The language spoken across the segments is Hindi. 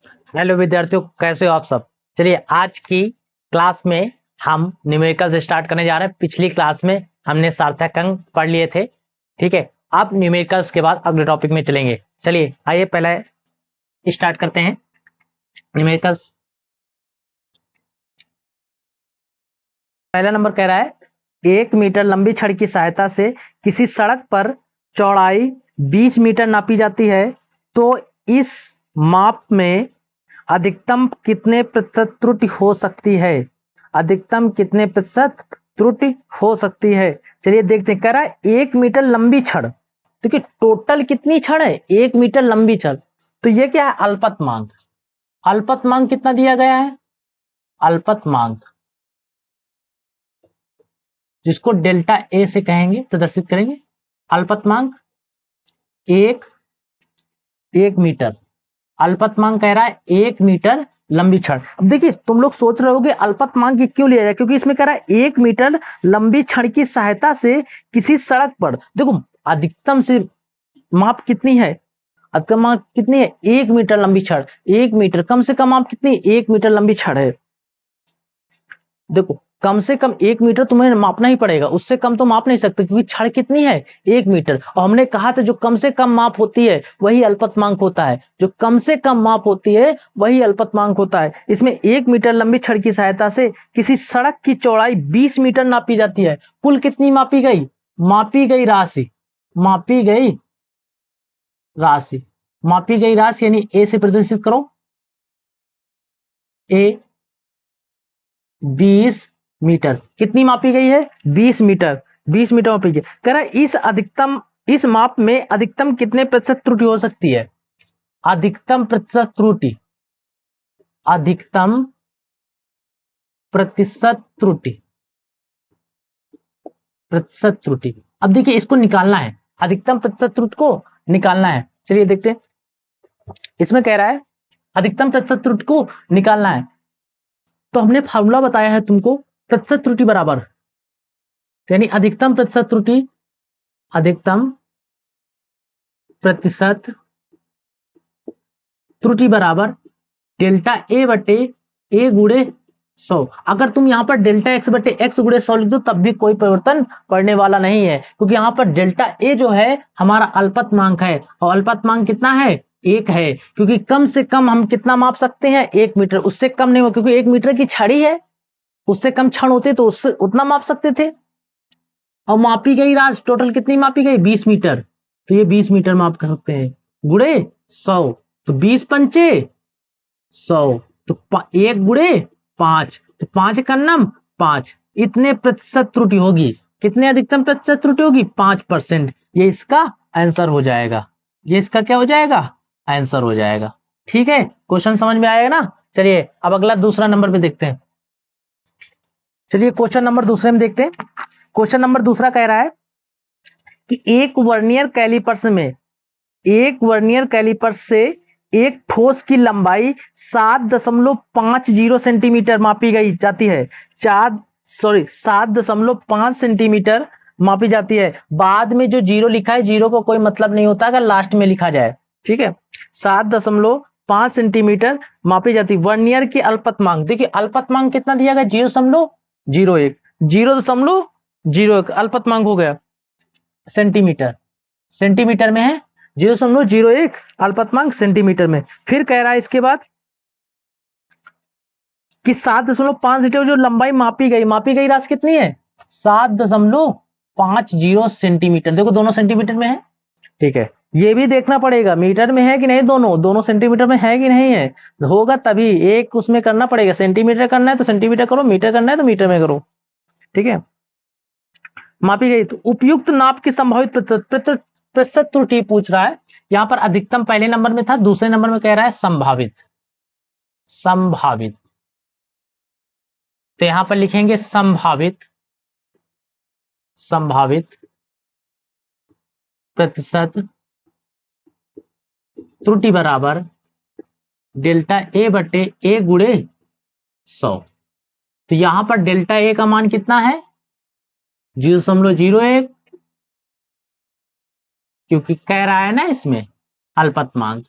हेलो विद्यार्थियों, कैसे हो आप सब। चलिए आज की क्लास में हम न्यूमेरिकल्स स्टार्ट करने जा रहे हैं। पिछली क्लास में हमने सार्थक अंक पढ़ लिए थे, ठीक है। अब न्यूमेरिकल्स के बाद अगले टॉपिक में चलेंगे। चलिए आइए पहले स्टार्ट करते हैं न्यूमेरिकल्स। पहला नंबर कह रहा है 1 मीटर लंबी छड़ की सहायता से किसी सड़क पर चौड़ाई 20 मीटर नापी जाती है, तो इस माप में अधिकतम कितने प्रतिशत त्रुटि हो सकती है। अधिकतम कितने प्रतिशत त्रुटि हो सकती है। चलिए देखते हैं। कह रहा है 1 मीटर लंबी छड़, देखिए टोटल कितनी छड़ है, 1 मीटर लंबी छड़। तो ये क्या है, अल्पतमांक। अल्पतमांक कितना दिया गया है, अल्पतमांक, जिसको डेल्टा ए से कहेंगे, प्रदर्शित करेंगे। अल्पतमांक एक मीटर। अल्पतमांक कह रहा है 1 मीटर लंबी छड़। अब देखिए तुम लोग सोच रहे होगे अल्पतमांक ये क्यों लिया जाए, क्योंकि इसमें कह रहा है 1 मीटर लंबी छड़ की सहायता से किसी सड़क पर, देखो अधिकतम से माप कितनी है, अधिकतम माप कितनी है, 1 मीटर लंबी छड़। 1 मीटर कम से कम माप कितनी, 1 मीटर लंबी छड़ है। देखो कम से कम 1 मीटर तुम्हें मापना ही पड़ेगा, उससे कम तो माप नहीं सकते, क्योंकि छड़ कितनी है, 1 मीटर। और हमने कहा था जो कम से कम माप होती है वही अल्पतमांक होता है, जो कम से कम माप होती है वही अल्पतमांक होता है। इसमें 1 मीटर लंबी छड़ की सहायता से किसी सड़क की चौड़ाई 20 मीटर नापी जाती है। कुल कितनी मापी गई, मापी गई राशि, मापी गई राशि, मापी गई राशि यानी ए से प्रदर्शित करो। ए 20 मीटर कितनी मापी गई है, 20 मीटर, 20 मीटर मापी गई। कह रहा है इस माप में अधिकतम कितने प्रतिशत त्रुटि हो सकती है। अधिकतम प्रतिशत त्रुटि, अधिकतम प्रतिशत त्रुटि, प्रतिशत त्रुटि। अब देखिए इसको निकालना है, अधिकतम प्रतिशत त्रुटि को निकालना है। चलिए देखते हैं। इसमें कह रहा है अधिकतम प्रतिशत त्रुटि को निकालना है, तो हमने फार्मूला बताया है तुमको, प्रतिशत त्रुटि बराबर, यानी अधिकतम प्रतिशत त्रुटि, अधिकतम प्रतिशत त्रुटि बराबर डेल्टा ए बटे ए गुणे 100। अगर तुम यहां पर डेल्टा एक्स बटे एक्स गुणे 100 लिख दो तब भी कोई परिवर्तन पड़ने वाला नहीं है, क्योंकि यहां पर डेल्टा ए जो है हमारा अल्पतमांक है, और अल्पतमांक कितना है, 1 है। क्योंकि कम से कम हम कितना माप सकते हैं, 1 मीटर, उससे कम नहीं हो, क्योंकि 1 मीटर की छड़ी है, उससे कम क्षण होते तो उससे उतना माप सकते थे। और मापी गई राशि टोटल कितनी मापी गई, 20 मीटर, तो ये 20 मीटर माप कर सकते हैं, गुणे 100, तो 20 पंचे 100, तो 1 गुणे 5, तो 5 का नम 5, इतने प्रतिशत त्रुटि होगी। कितने अधिकतम प्रतिशत त्रुटि होगी, 5%। ये इसका आंसर हो जाएगा, ये इसका क्या हो जाएगा, आंसर हो जाएगा। ठीक है, क्वेश्चन समझ में आएगा ना। चलिए अब अगला दूसरा नंबर पे देखते हैं। चलिए क्वेश्चन नंबर दूसरे में देखते हैं। क्वेश्चन नंबर दूसरा कह रहा है कि एक वर्नियर कैलिपर से एक ठोस की लंबाई 7.50 सेंटीमीटर मापी गई जाती है। 7.5 सेंटीमीटर मापी जाती है। बाद में जो जीरो लिखा है, जीरो को कोई मतलब नहीं होता अगर लास्ट में लिखा जाए, ठीक है। 7.5 सेंटीमीटर मापी जाती है। वर्नियर की अल्पतमांक, देखिए अल्पतमांक कितना दिया गया, 0.01, 0.01 अल्पतमांक हो गया। सेंटीमीटर, सेंटीमीटर में है, 0.01 अल्पतमांक सेंटीमीटर में। फिर कह रहा है इसके बाद कि 7.50 जो लंबाई मापी गई राशि कितनी है, 7.50 सेंटीमीटर। देखो दोनों सेंटीमीटर में है, ठीक है। ये भी देखना पड़ेगा मीटर में है कि नहीं, दोनों सेंटीमीटर में है कि नहीं है, होगा तभी एक उसमें करना पड़ेगा। सेंटीमीटर करना है तो सेंटीमीटर करो, मीटर करना है तो मीटर में करो, ठीक है। मापी गई, तो उपयुक्त नाप की संभावित प्रतिशत त्रुटि पूछ रहा है। यहां पर अधिकतम पहले नंबर में था, दूसरे नंबर में कह रहा है संभावित, संभावित। तो यहां पर लिखेंगे संभावित, संभावित प्रतिशत त्रुटि बराबर डेल्टा ए बटे ए गुणे 100। तो यहां पर डेल्टा ए का मान कितना है, 0.01, क्योंकि कह रहा है ना इसमें अल्पतमांक,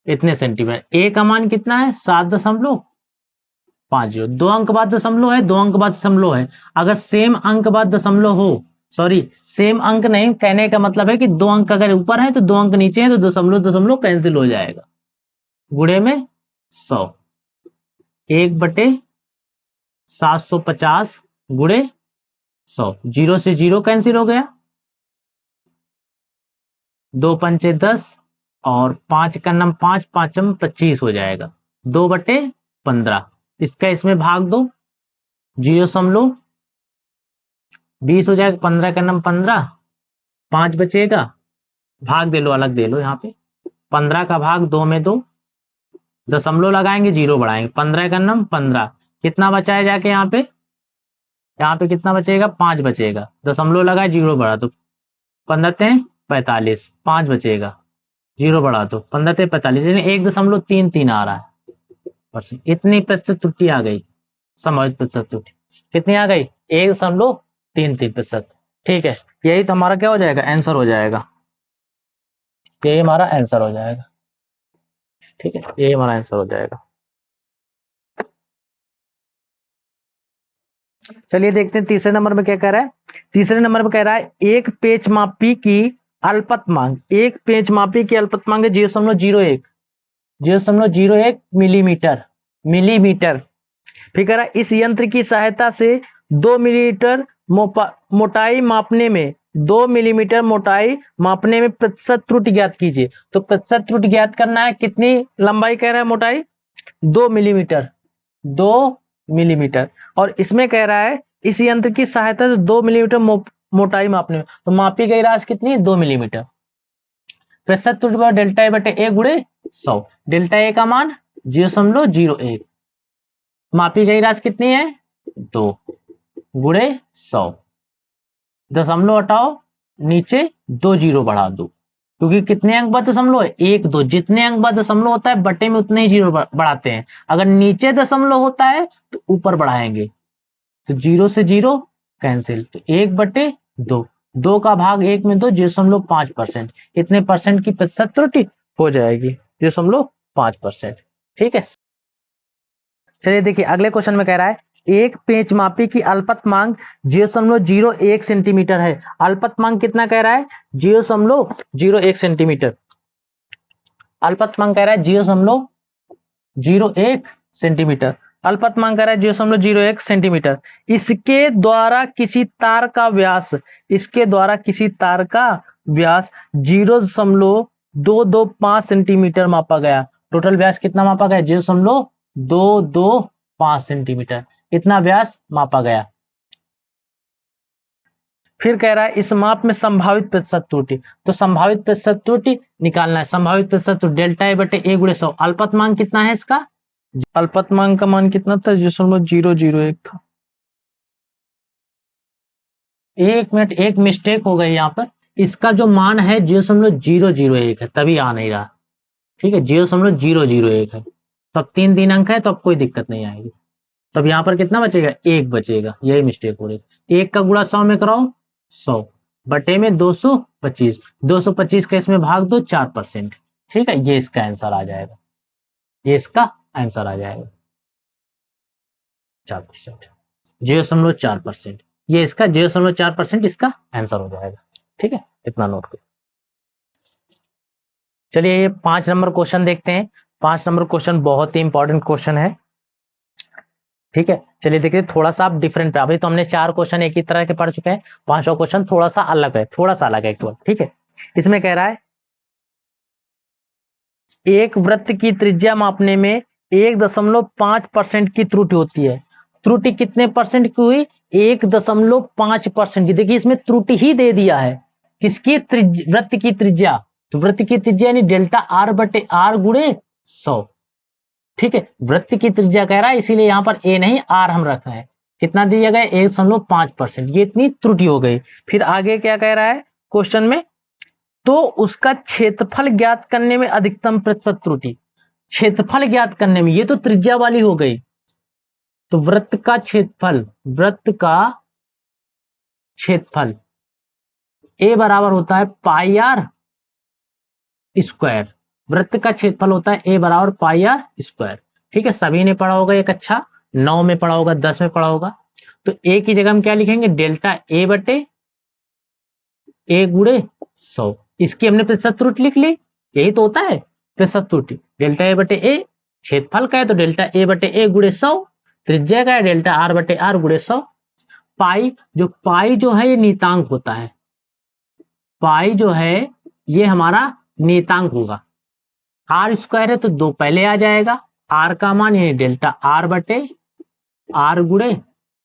इतने सेंटीमीटर। ए का मान कितना है 7.50। 2 अंक बाद दशमलव है, 2 अंक बाद दशमलव है। अगर सेम अंक बाद दशमलव हो, सॉरी सेम अंक नहीं, कहने का मतलब है कि 2 अंक अगर ऊपर है तो 2 अंक नीचे है तो दशमलव दशमलव कैंसिल हो जाएगा। गुणे में 100, 1/750 गुणे 100, 0 से 0 कैंसिल हो गया, 2 पंचे 10 और 5 का नम 5, 5 25 हो जाएगा, 2/15। इसका इसमें भाग दो, 0.20 हो जाएगा, 15 का नम 15, 5 बचेगा, भाग दे लो, अलग दे लो। यहाँ पे 15 का भाग 2 में 2, दशमलव लगाएंगे 0 बढ़ाएंगे, 15 का नम 15, कितना बचाया जाके यहाँ पे कितना बचेगा, 5 बचेगा, दशमलव लगाए 0 बढ़ा तो 15 45, 5 बचेगा, 0 बढ़ा तो 15 45, 1.33 आ रहा है परसेंट। इतनी प्रतिशत त्रुटि आ गई, संभावित प्रतिशत त्रुटि कितनी आ गई, 1.33%। ठीक है, यही तो हमारा क्या हो जाएगा, आंसर हो जाएगा। यही हमारा आंसर हो जाएगा। ठीक है, यही हमारा आंसर हो जाएगा। चलिए देखते हैं तीसरे नंबर में क्या कह रहा है। तीसरे नंबर में कह रहा है एक पेच मापी की अल्पतमांक, एक पेच मापी की अल्पतमांक है 0.01 मिलीमीटर। फिर कह रहा है इस यंत्र की सहायता से 2 मिलीमीटर मोटाई मापने में 2 मिलीमीटर मोटाई मापने में प्रतिशत त्रुटि ज्ञात कीजिए। तो प्रतिशत त्रुटि ज्ञात करना है, कितनी लंबाई कह रहा है मोटाई, 2 मिलीमीटर, 2 मिलीमीटर। और इसमें कह रहा है इस यंत्र की सहायता से 2 मिलीमीटर मोटाई मापने में, तो मापी गई राशि कितनी है, 2 मिलीमीटर। प्रतिशत त्रुटि डेल्टा ए बटे ए गुणे 100, डेल्टा ए का मान 0.01, मापी गई राशि कितनी है, 2 गुणे 100, दशमलव हटाओ, नीचे 2 जीरो बढ़ा दो, क्योंकि कितने अंक बाद दशमलव है, 1 2, जितने अंक बाद दशमलव होता है बटे में उतने ही जीरो बढ़ाते हैं। अगर नीचे दशमलव होता है तो ऊपर बढ़ाएंगे, तो 0 से 0 कैंसिल, तो 1/2, 2 का भाग 1 में 2, 0.5%, इतने परसेंट की प्रतिशत त्रुटि हो जाएगी, 0.5%। ठीक है, चलिए देखिए अगले क्वेश्चन में कह रहा है एक पेंच मापी की अल्पतमांक 0.01 सेंटीमीटर है। अल्पतमांक कितना कह रहा है, 0.01 सेंटीमीटर। अल्पतमांक कह रहा है 0.01 सेंटीमीटर। अल्पतमांक कह रहा है 0.01 सेंटीमीटर। इसके द्वारा किसी तार का व्यास, 0.225 सेंटीमीटर मापा गया। टोटल व्यास कितना मापा गया, 0.225 सेंटीमीटर, इतना व्यास मापा गया। फिर कह रहा है इस माप में संभावित प्रतिशत त्रुटि, तो संभावित प्रतिशत त्रुटि निकालना है। संभावित प्रतिशत त्रुटि डेल्टा ए बटे ए गुणे 100। अल्पतमांक कितना है इसका, अल्पतमांक का मान कितना था, 0.001 था। 1 मिनट, एक मिस्टेक हो गई यहाँ पर, इसका जो मान है 0.001 है, तभी आ नहीं रहा। ठीक है, 0.001 है, तब 3 अंक है, तो अब कोई दिक्कत नहीं आएगी। तब यहाँ पर कितना बचेगा, 1 बचेगा, यही मिस्टेक हो रही। 1 का गुणा 100 में कराओ, 100 बटे में 225, 225 का इसमें भाग दो 4%। ठीक है, ये इसका आंसर आ जाएगा, ये इसका आंसर आ जाएगा 4%, 0.4%, ये इसका 0.4% इसका आंसर हो जाएगा। ठीक है, इतना नोट करो। चलिए ये 5 नंबर क्वेश्चन देखते हैं। 5 नंबर क्वेश्चन बहुत ही इंपॉर्टेंट क्वेश्चन है। ठीक है, चलिए देखिए थोड़ा सा आप डिफरेंट, अभी तो हमने 4 क्वेश्चन एक ही तरह के पढ़ चुके हैं, 5वां क्वेश्चन थोड़ा सा अलग है, ठीक है। इसमें कह रहा है एक वृत्त की त्रिज्या मापने में 1.5% की त्रुटि होती है। त्रुटि कितने परसेंट की हुई, 1.5% की। देखिए इसमें त्रुटि ही दे दिया है, किसकी, वृत्त की त्रिज्या। तो वृत्त की त्रिज्या यानी डेल्टा आर बटे आर गुणे 100। ठीक है, वृत्त की त्रिज्या कह रहा है, इसीलिए यहां पर ए नहीं आर हम रख रहे हैं। कितना दिया गया, 1.5%, ये इतनी त्रुटि हो गई। फिर आगे क्या कह रहा है क्वेश्चन में, तो उसका क्षेत्रफल ज्ञात करने में अधिकतम प्रतिशत त्रुटि। क्षेत्रफल ज्ञात करने में, ये तो त्रिज्या वाली हो गई, तो वृत्त का क्षेत्रफल, ए बराबर होता है पाई आर स्क्वायर, वृत्त का क्षेत्रफल होता है a बराबर पाई आर स्क्वायर। ठीक है, सभी ने पढ़ा होगा ये कक्षा 9 में पढ़ा होगा, 10 में पढ़ा होगा। तो a की जगह हम क्या लिखेंगे, डेल्टा a बटे a गुणे 100। इसकी हमने प्रतिशत त्रुटि लिख ली, यही तो होता है प्रतिशत त्रुटि। डेल्टा a बटे a क्षेत्रफल का है तो डेल्टा a बटे a गुणे 100, त्रिज्या का है डेल्टा r बटे r गुणे 100। पाई जो है ये नियतांक होता है, पाई जो है ये हमारा नियतांक होगा। आर स्क्वायर है तो 2 पहले आ जाएगा, आर का मान यानी डेल्टा आर बटे आर गुणे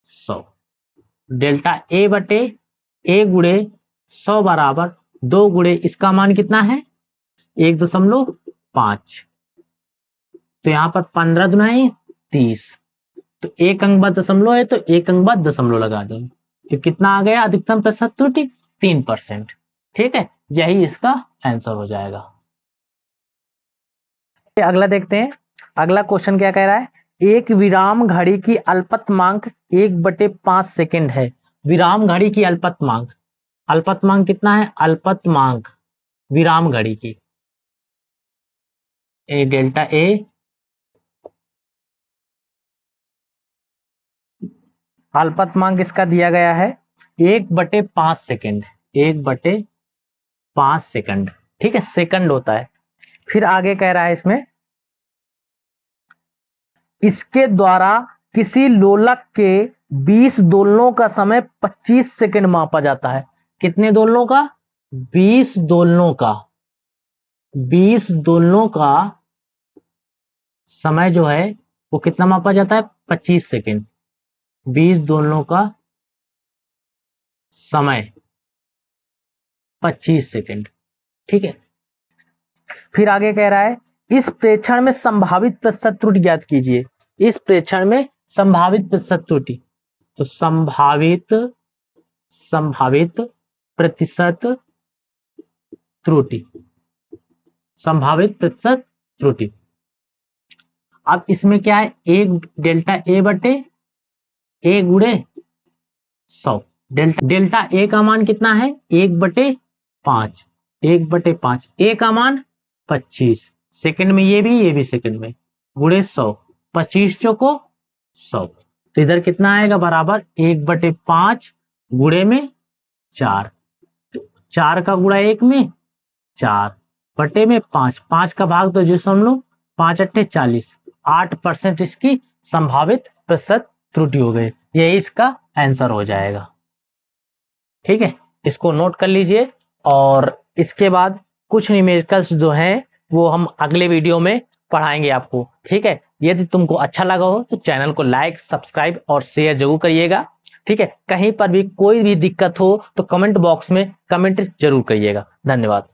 100। डेल्टा ए बटे ए गुणे 100 बराबर 2 गुणे इसका मान कितना है 1.5। तो यहां पर 15 दुना 30, तो एक अंक बाद दशमलव है तो एक अंक बाद दशमलव लगा देंगे, तो कितना आ गया अधिकतम प्रतिशत त्रुटि 3%। ठीक है, यही इसका आंसर हो जाएगा। अगला देखते हैं, अगला क्वेश्चन क्या कह रहा है, एक विराम घड़ी की अल्पतमांक 1/5 सेकंड है। विराम घड़ी की अल्पतमांक, अल्पतमांक कितना है, अल्पतमांक विराम घड़ी की डेल्टा ए अल्पतमांक इसका दिया गया है 1/5 सेकंड, 1/5 सेकंड। ठीक है, सेकंड होता है। फिर आगे कह रहा है इसमें, इसके द्वारा किसी लोलक के 20 दोलनों का समय 25 सेकंड मापा जाता है। कितने दोलनों का, 20 दोलनों का, 20 दोलनों का समय जो है वो कितना मापा जाता है 25 सेकंड। 20 दोलनों का समय 25 सेकंड। ठीक है, फिर आगे कह रहा है, इस प्रेक्षण में संभावित प्रतिशत त्रुटि ज्ञात कीजिए। इस प्रेक्षण में संभावित प्रतिशत त्रुटि, तो संभावित प्रतिशत त्रुटि, संभावित प्रतिशत त्रुटि। अब इसमें क्या है, एक डेल्टा ए बटे ए गुणे 100। डेल्टा ए का मान कितना है 1/5, 1/5, ए का मान 25 सेकंड में, ये भी सेकंड में, गुणे 100, 25 चौको 100। तो इधर कितना आएगा बराबर 1/5 गुणे में 4, तो 4 का गुणा 1 में 4 बटे में 5, 5 का भाग तो दशमलव 5 अट्ठे 40, 8% इसकी संभावित प्रतिशत त्रुटि हो गई। यही इसका आंसर हो जाएगा। ठीक है, इसको नोट कर लीजिए, और इसके बाद कुछ न्यूमेरिकल्स जो हैं वो हम अगले वीडियो में पढ़ाएंगे आपको। ठीक है, यदि तुमको अच्छा लगा हो तो चैनल को लाइक, सब्सक्राइब और शेयर जरूर करिएगा। ठीक है, कहीं पर भी कोई भी दिक्कत हो तो कमेंट बॉक्स में कमेंट जरूर करिएगा। धन्यवाद।